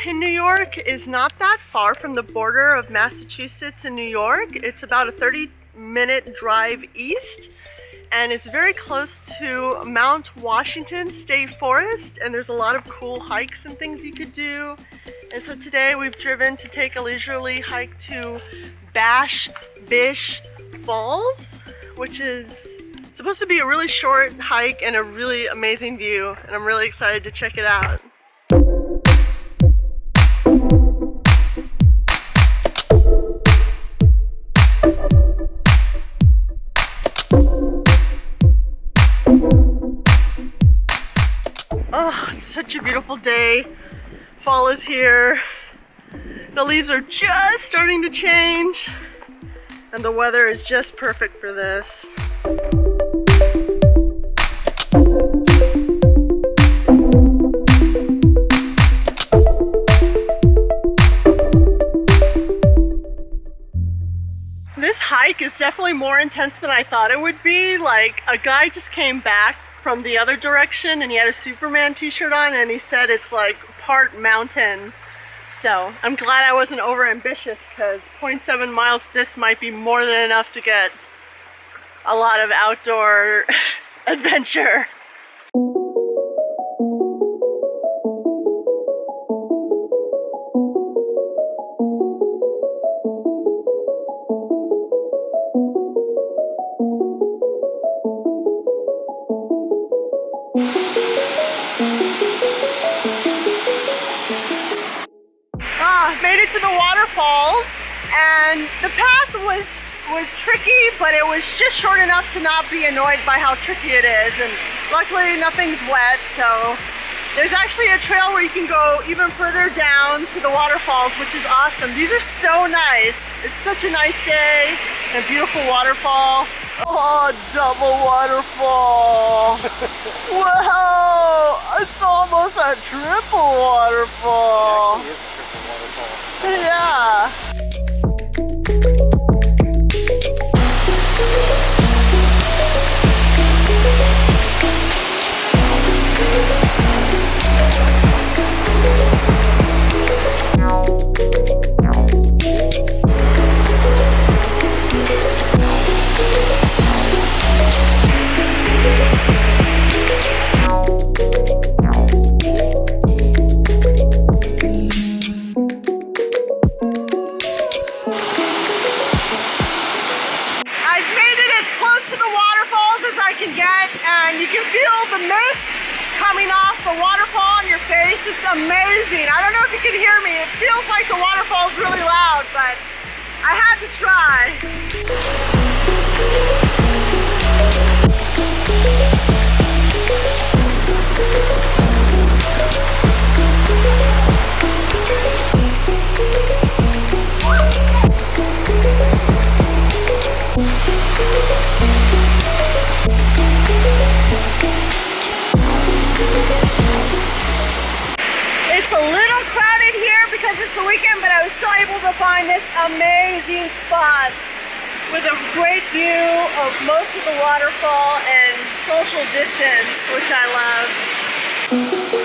in New York is not that far from the border of Massachusetts and New York. It's about a 30-minute drive east, and it's very close to Mount Washington State Forest, and there's a lot of cool hikes and things you could do. And so today we've driven to take a leisurely hike to Bish Falls, which is supposed to be a really short hike and a really amazing view, and I'm really excited to check it out. Oh, it's such a beautiful day. Fall is here. The leaves are just starting to change, and the weather is just perfect for this. This hike is definitely more intense than I thought it would be. Like, a guy just came back from the other direction and he had a Superman t-shirt on, and he said it's like part mountain. So I'm glad I wasn't over ambitious, because 0.7 miles, this might be more than enough to get a lot of outdoor adventure. Made it to the waterfalls, and the path was tricky, but it was just short enough to not be annoyed by how tricky it is, and luckily nothing's wet, so there's actually a trail where you can go even further down to the waterfalls, which is awesome. These are so nice. It's such a nice day and a beautiful waterfall. Oh, double waterfall. Wow, it's almost a triple waterfall. Yeah. And you can feel the mist coming off the waterfall on your face. It's amazing. I don't know if you can hear me. It feels like the waterfall is really loud, but I had to try. It's the weekend, but I was still able to find this amazing spot with a great view of most of the waterfall and social distance, which I love.